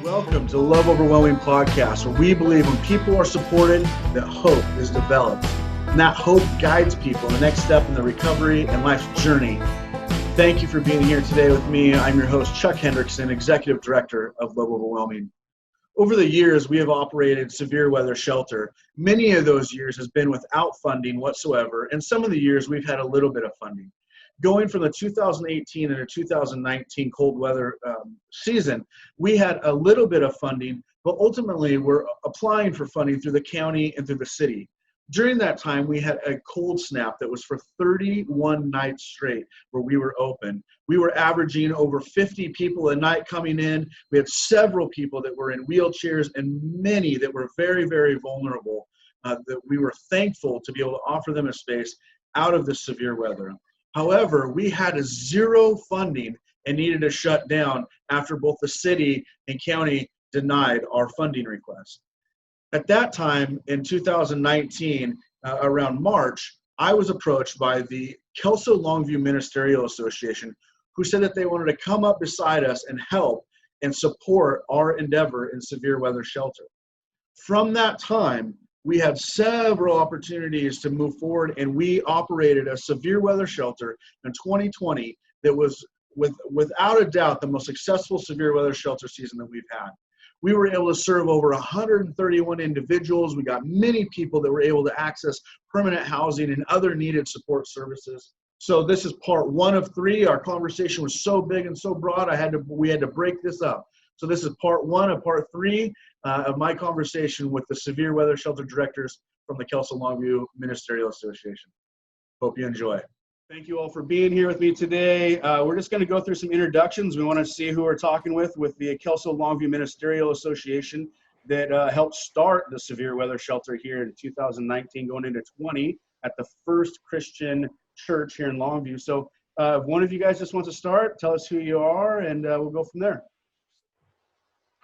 Welcome to the Love Overwhelming podcast, where we believe when people are supported, that hope is developed. And that hope guides people in the next step in the recovery and life's journey. Thank you for being here today with me. I'm your host, Chuck Hendrickson, Executive Director of Love Overwhelming. Over the years, we have operated severe weather shelter. Many of those years has been without funding whatsoever, and some of the years we've had a little bit of funding. Going from the 2018 into 2019 cold weather season, we had a little bit of funding, but ultimately we're applying for funding through the county and through the city. During that time, we had a cold snap that was for 31 nights straight where we were open. We were averaging over 50 people a night coming in. We had several people that were in wheelchairs and many that were very, very vulnerable, that we were thankful to be able to offer them a space out of the severe weather. However, we had zero funding and needed to shut down after both the city and county denied our funding request. At that time in 2019, around March, I was approached by the Kelso Longview Ministerial Association, who said that they wanted to come up beside us and help and support our endeavor in severe weather shelter. From that time, we had several opportunities to move forward, and we operated a severe weather shelter in 2020 that was, without a doubt, the most successful severe weather shelter season that we've had. We were able to serve over 131 individuals. We got many people that were able to access permanent housing and other needed support services. So this is part one of three. Our conversation was so big and so broad, we had to break this up. So this is part one of part three of my conversation with the severe weather shelter directors from the Kelso Longview Ministerial Association. Hope you enjoy. Thank you all for being here with me today. We're just going to go through some introductions. We want to see who we're talking with the Kelso Longview Ministerial Association that helped start the severe weather shelter here in 2019 going into 20 at the First Christian Church here in Longview. So if one of you guys just wants to start, tell us who you are, and we'll go from there.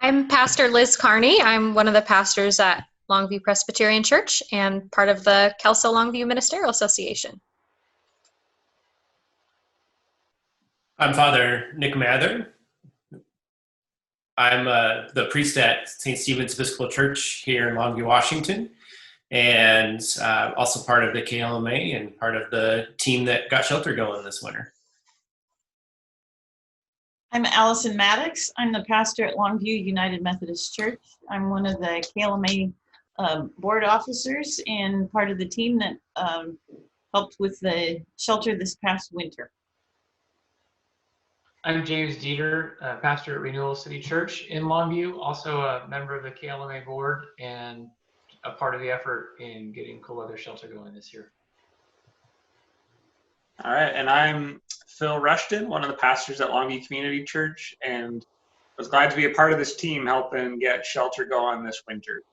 I'm Pastor Liz Carney. I'm one of the pastors at Longview Presbyterian Church and part of the Kelso Longview Ministerial Association. I'm Father Nick Mather. I'm the priest at St. Stephen's Episcopal Church here in Longview, Washington, and also part of the KLMA and part of the team that got shelter going this winter. I'm Allison Maddox. I'm the pastor at Longview United Methodist Church. I'm one of the KLMA board officers and part of the team that helped with the shelter this past winter. I'm James Dieter, pastor at Renewal City Church in Longview, also a member of the KLMA board and a part of the effort in getting cold weather shelter going this year. All right, and I'm Phil Rushton, one of the pastors at Longview Community Church, and I was glad to be a part of this team helping get shelter going this winter.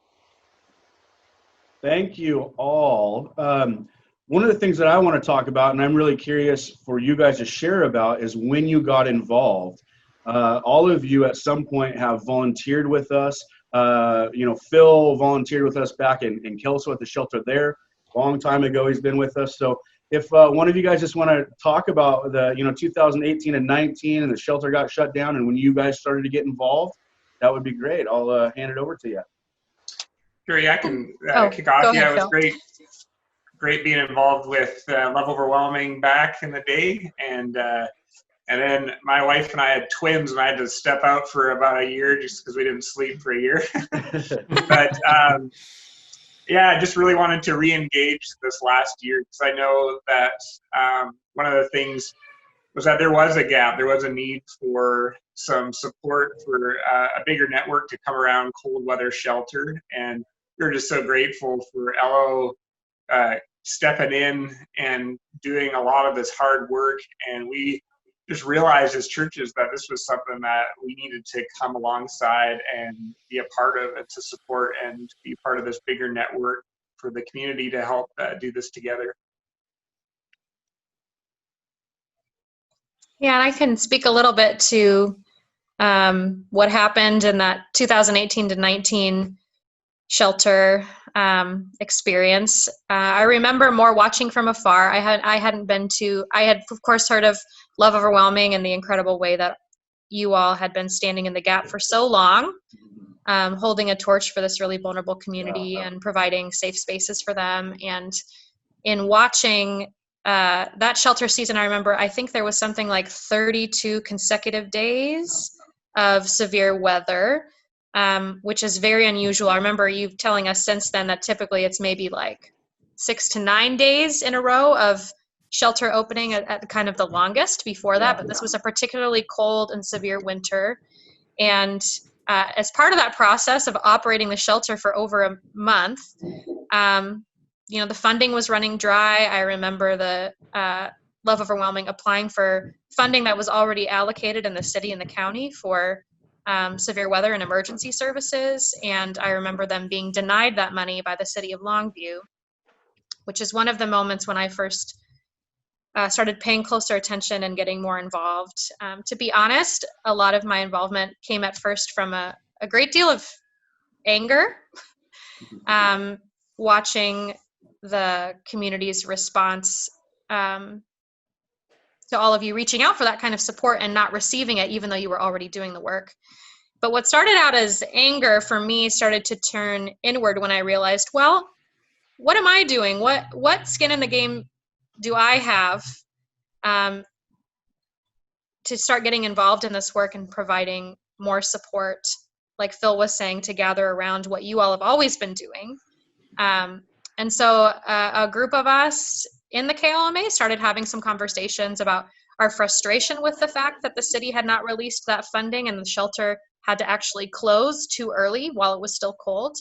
Thank you all. One of the things that I want to talk about, and I'm really curious for you guys to share about, is when you got involved. All of you at some point have volunteered with us. Phil volunteered with us back in Kelso at the shelter there. A long time ago, he's been with us. So if one of you guys just want to talk about the 2018 and 19 and the shelter got shut down and when you guys started to get involved, that would be great. I'll hand it over to you. Sure, yeah, I can kick off. Yeah, it was great being involved with Love Overwhelming back in the day, and then my wife and I had twins, and I had to step out for about a year just because we didn't sleep for a year. But yeah, I just really wanted to re-engage this last year because I know that one of the things was that there was a gap. There was a need for some support for a bigger network to come around cold weather shelter. And we're just so grateful for LO stepping in and doing a lot of this hard work. And we just realized as churches that this was something that we needed to come alongside and be a part of and to support and be part of this bigger network for the community to help do this together. Yeah, and I can speak a little bit to what happened in that 2018 to 19 shelter experience. I remember more watching from afar. I had of course heard of Love Overwhelming and the incredible way that you all had been standing in the gap for so long, holding a torch for this really vulnerable community and providing safe spaces for them. And in watching that shelter season, I remember, I think there was something like 32 consecutive days of severe weather, which is very unusual. I remember you telling us since then that typically it's maybe like 6 to 9 days in a row of shelter opening at kind of the longest before that, but this was a particularly cold and severe winter. And as part of that process of operating the shelter for over a month, the funding was running dry. I remember the Love Overwhelming applying for funding that was already allocated in the city and the county for severe weather and emergency services. And I remember them being denied that money by the city of Longview, which is one of the moments when I first started paying closer attention and getting more involved. To be honest, a lot of my involvement came at first from a great deal of anger, watching the community's response to all of you reaching out for that kind of support and not receiving it, even though you were already doing the work. But what started out as anger for me started to turn inward when I realized, well, what am I doing? What skin in the game do I have to start getting involved in this work and providing more support, like Phil was saying, to gather around what you all have always been doing. And so a group of us in the KLMA started having some conversations about our frustration with the fact that the city had not released that funding and the shelter had to actually close too early while it was still cold.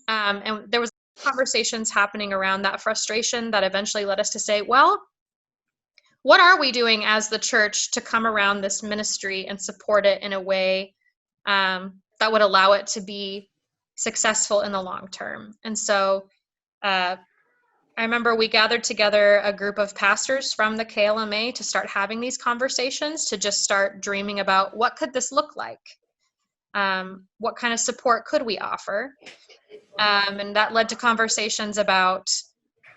And there was conversations happening around that frustration that eventually led us to say, well, what are we doing as the church to come around this ministry and support it in a way that would allow it to be successful in the long term? And so I remember we gathered together a group of pastors from the KLMA to start having these conversations, to just start dreaming about what could this look like? What kind of support could we offer? And that led to conversations about,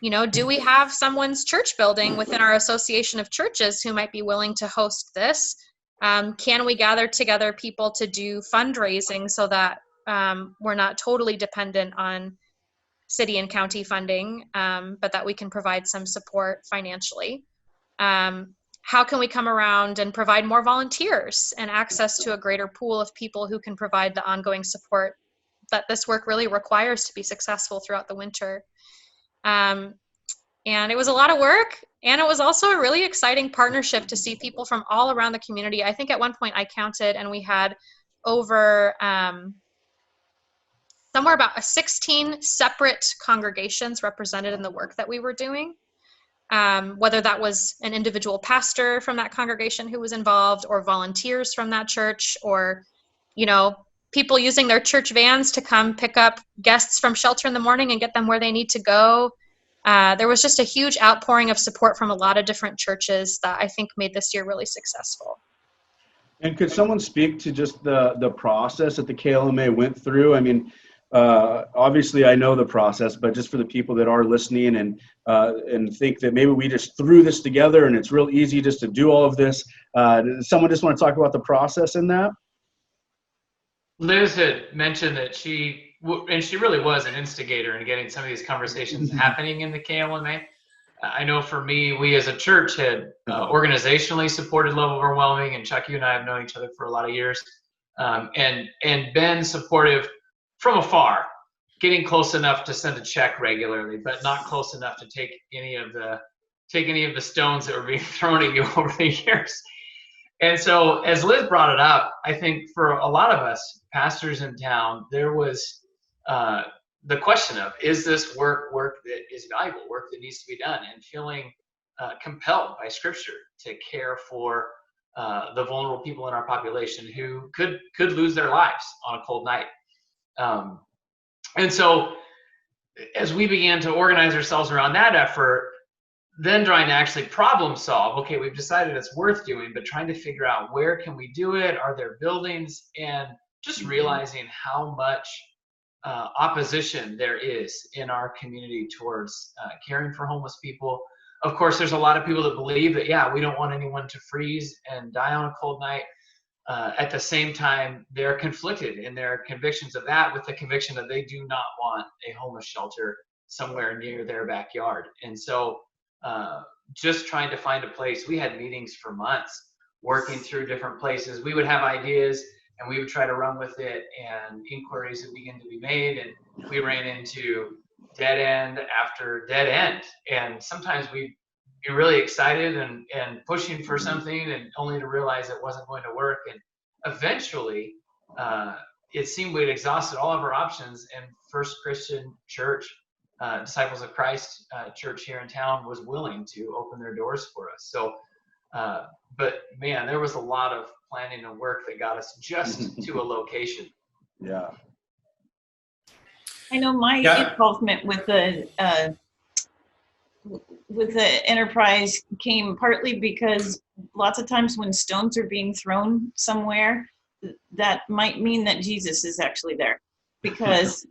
do we have someone's church building within our association of churches who might be willing to host this? Can we gather together people to do fundraising so that we're not totally dependent on city and county funding, but that we can provide some support financially? How can we come around and provide more volunteers and access to a greater pool of people who can provide the ongoing support that this work really requires to be successful throughout the winter? And it was a lot of work, and it was also a really exciting partnership to see people from all around the community. I think at one point I counted, and we had over somewhere about 16 separate congregations represented in the work that we were doing. Whether that was an individual pastor from that congregation who was involved, or volunteers from that church, or, people using their church vans to come pick up guests from shelter in the morning and get them where they need to go. There was just a huge outpouring of support from a lot of different churches that I think made this year really successful. And could someone speak to just the process that the KLMA went through? I mean, obviously I know the process, but just for the people that are listening and think that maybe we just threw this together and it's real easy just to do all of this. Does someone just want to talk about the process in that? Liz had mentioned that she really was an instigator in getting some of these conversations happening in the KLMA. I know for me, we as a church had organizationally supported Love Overwhelming, and Chuck, you and I have known each other for a lot of years, and been supportive from afar, getting close enough to send a check regularly, but not close enough to take any of the stones that were being thrown at you over the years. And so, as Liz brought it up, I think for a lot of us pastors in town, there was the question of, is this work that is valuable, work that needs to be done, and feeling compelled by Scripture to care for the vulnerable people in our population who could lose their lives on a cold night. And so, as we began to organize ourselves around that effort, then trying to actually problem solve, okay, we've decided it's worth doing, but trying to figure out where can we do it? Are there buildings? And just realizing how much opposition there is in our community towards caring for homeless people. Of course, there's a lot of people that believe that, yeah, we don't want anyone to freeze and die on a cold night. at the same time, they're conflicted in their convictions of that with the conviction that they do not want a homeless shelter somewhere near their backyard. And so just trying to find a place, we had meetings for months working through different places. We would have ideas and we would try to run with it, and inquiries would begin to be made, and we ran into dead end after dead end. And sometimes we'd be really excited and pushing for something, and only to realize it wasn't going to work. And eventually, it seemed we'd exhausted all of our options, and First Christian Church, Disciples of Christ church here in town, was willing to open their doors for us. So, but man, there was a lot of planning and work that got us just to a location. Yeah. I know my involvement with the enterprise came partly because lots of times when stones are being thrown somewhere, that might mean that Jesus is actually there, because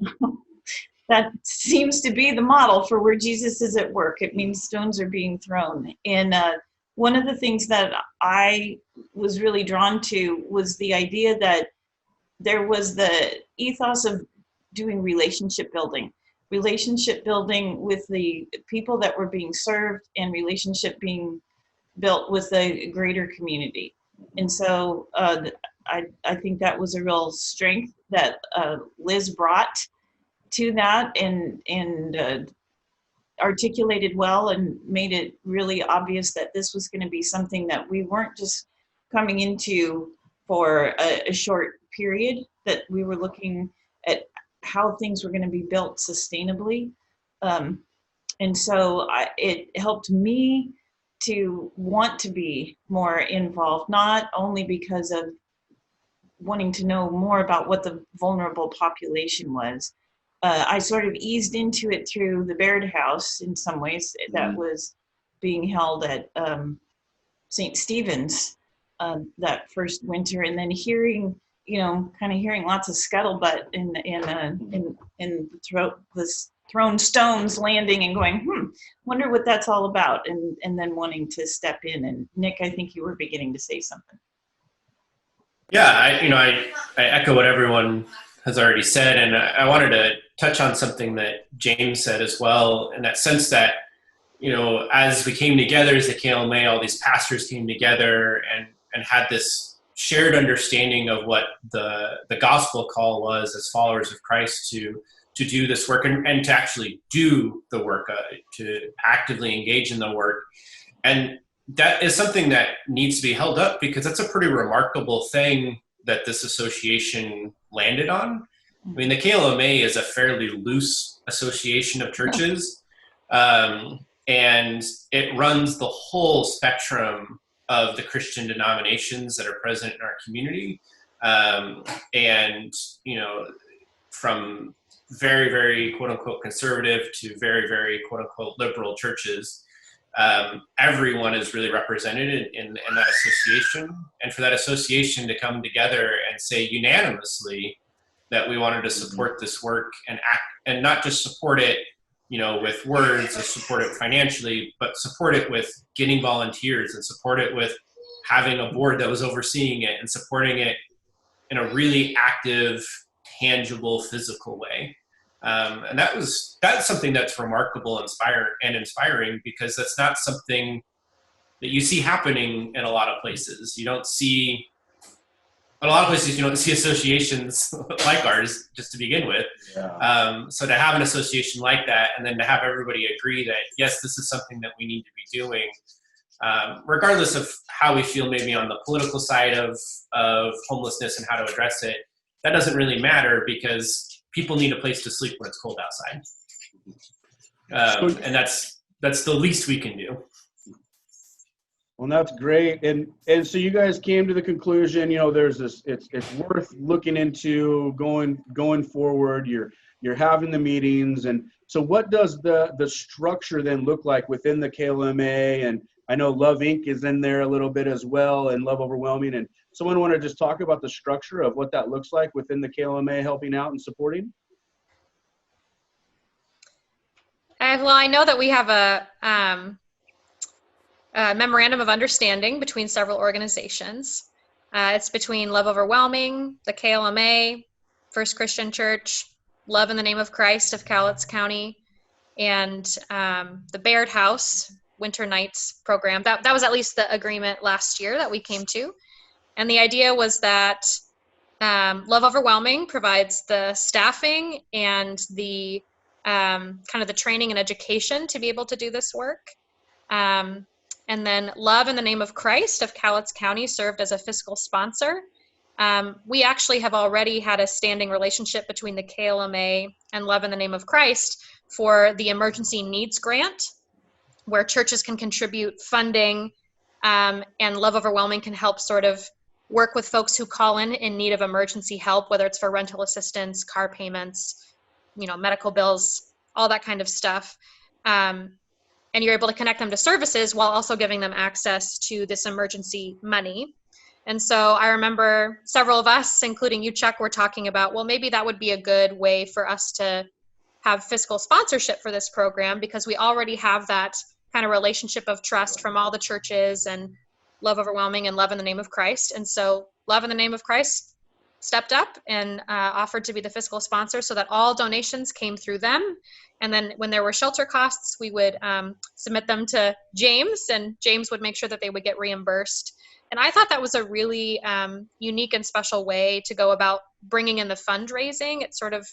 that seems to be the model for where Jesus is at work. It means stones are being thrown. And one of the things that I was really drawn to was the idea that there was the ethos of doing relationship building with the people that were being served, and relationship being built with the greater community. And so I think that was a real strength that Liz brought to that, and articulated well, and made it really obvious that this was going to be something that we weren't just coming into for a short period, that we were looking at how things were going to be built sustainably. And so it helped me to want to be more involved, not only because of wanting to know more about what the vulnerable population was. I sort of eased into it through the Baird House in some ways, that was being held at St. Stephen's that first winter, and then hearing lots of scuttlebutt in this thrown stones landing, and going, wonder what that's all about, and then wanting to step in. And Nick, I think you were beginning to say something. Yeah, I echo what everyone has already said, and I wanted to touch on something that James said as well, in that sense that, as we came together as the KLMA, all these pastors came together and had this shared understanding of what the gospel call was as followers of Christ to do this work and to actually do the work, to actively engage in the work. And that is something that needs to be held up, because that's a pretty remarkable thing that this association landed on. I mean, the KLMA is a fairly loose association of churches, and it runs the whole spectrum of the Christian denominations that are present in our community. And, from very, very quote unquote conservative to very, very quote unquote liberal churches, everyone is really represented in that association. And for that association to come together and say unanimously that we wanted to support this work and act, and not just support it, with words, or support it financially, but support it with getting volunteers, and support it with having a board that was overseeing it, and supporting it in a really active, tangible, physical way. And that's something that's remarkable, inspiring, because that's not something that you see happening in a lot of places. You don't see associations like ours, just to begin with. Yeah. So to have an association like that, and then to have everybody agree that, yes, this is something that we need to be doing, regardless of how we feel maybe on the political side of homelessness and how to address it, that doesn't really matter, because people need a place to sleep when it's cold outside. And that's the least we can do. Well, that's great. And so you guys came to the conclusion, there's this, it's worth looking into going forward. You're having the meetings. And so what does the structure then look like within the KLMA? And I know Love Inc. is in there a little bit as well, and Love Overwhelming. And someone want to just talk about the structure of what that looks like within the KLMA, helping out and supporting? Well, I know that we have a memorandum of understanding between several organizations. It's between Love Overwhelming, the KLMA, First Christian Church, Love in the Name of Christ of Cowlitz County, and the Baird House Winter Nights program. That was at least the agreement last year that we came to. And the idea was that Love Overwhelming provides the staffing and the kind of the training and education to be able to do this work. And then Love in the Name of Christ of Cowlitz County served as a fiscal sponsor. We actually have already had a standing relationship between the KLMA and Love in the Name of Christ for the Emergency Needs Grant, where churches can contribute funding, and Love Overwhelming can help sort of work with folks who call in need of emergency help, whether it's for rental assistance, car payments, medical bills, all that kind of stuff. And you're able to connect them to services while also giving them access to this emergency money. And so I remember several of us, including you, Chuck, were talking about, well, maybe that would be a good way for us to have fiscal sponsorship for this program, because we already have that kind of relationship of trust from all the churches and Love Overwhelming and Love in the Name of Christ. And so Love in the Name of Christ stepped up and offered to be the fiscal sponsor so that all donations came through them. And then when there were shelter costs, we would submit them to James, and James would make sure that they would get reimbursed. And I thought that was a really unique and special way to go about bringing in the fundraising. It sort of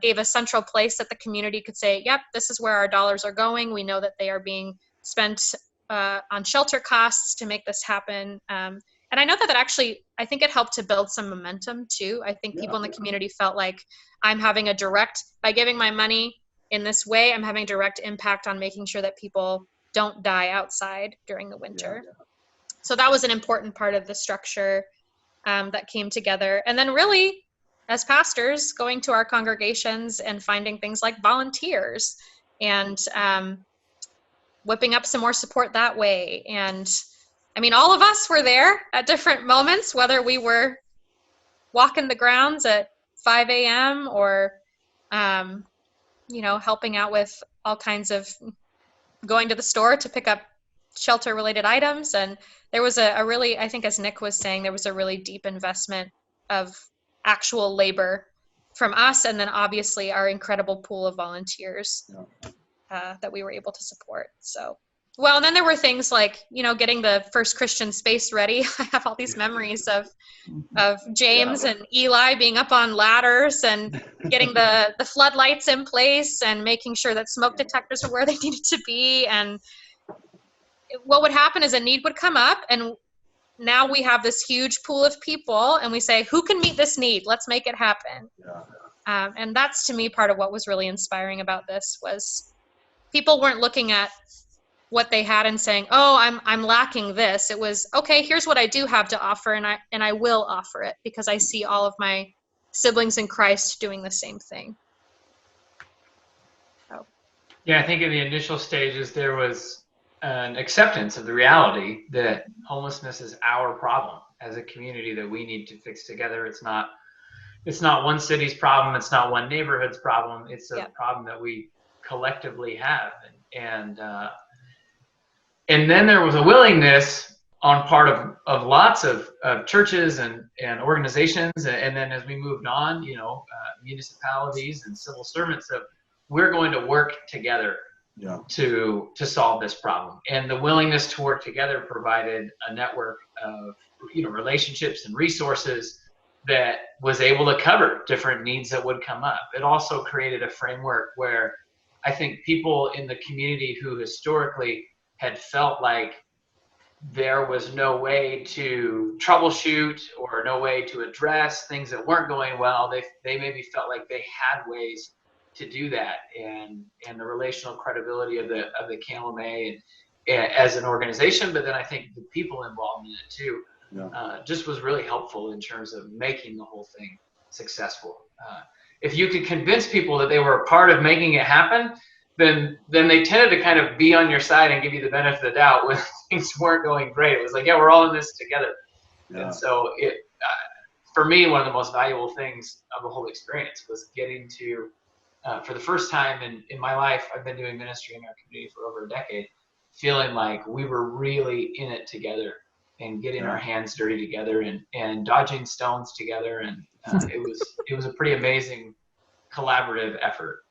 gave a central place that the community could say, yep, this is where our dollars are going. We know that they are being spent on shelter costs to make this happen. And I know that actually, I think it helped to build some momentum too. I think people in the community felt like by giving my money in this way, I'm having a direct impact on making sure that people don't die outside during the winter. So that was an important part of the structure that came together. And then really, as pastors, going to our congregations and finding things like volunteers and whipping up some more support that way. And I mean, all of us were there at different moments, whether we were walking the grounds at 5 a.m. or, helping out with all kinds of going to the store to pick up shelter-related items. And there was a really, I think as Nick was saying, there was a really deep investment of actual labor from us, and then obviously our incredible pool of volunteers that we were able to support. So, well, and then there were things like, getting the First Christian space ready. I have all these memories of James and Eli being up on ladders and getting the floodlights in place and making sure that smoke detectors were where they needed to be. And what would happen is a need would come up, and now we have this huge pool of people, and we say, who can meet this need? Let's make it happen. And that's, to me, part of what was really inspiring about this was people weren't looking at what they had and saying, oh, I'm lacking this. It was, okay, here's what I do have to offer, and I will offer it because I see all of my siblings in Christ doing the same thing. So. Yeah, I think in the initial stages there was an acceptance of the reality that homelessness is our problem as a community that we need to fix together. It's not one city's problem. It's not one neighborhood's problem. It's a problem that we collectively have. And then there was a willingness on part of lots of churches and organizations. And then as we moved on, municipalities and civil servants, of we're going to work together to solve this problem. And the willingness to work together provided a network of relationships and resources that was able to cover different needs that would come up. It also created a framework where I think people in the community who historically had felt like there was no way to troubleshoot or no way to address things that weren't going well, they maybe felt like they had ways to do that, and the relational credibility of the KLMA and as an organization, but then I think the people involved in it too, just was really helpful in terms of making the whole thing successful. If you could convince people that they were a part of making it happen, then they tended to kind of be on your side and give you the benefit of the doubt when things weren't going great. It was like, yeah, we're all in this together. And so it, for me, one of the most valuable things of the whole experience was getting to, for the first time in my life, I've been doing ministry in our community for over a decade, feeling like we were really in it together and getting our hands dirty together and dodging stones together. And it was a pretty amazing collaborative effort.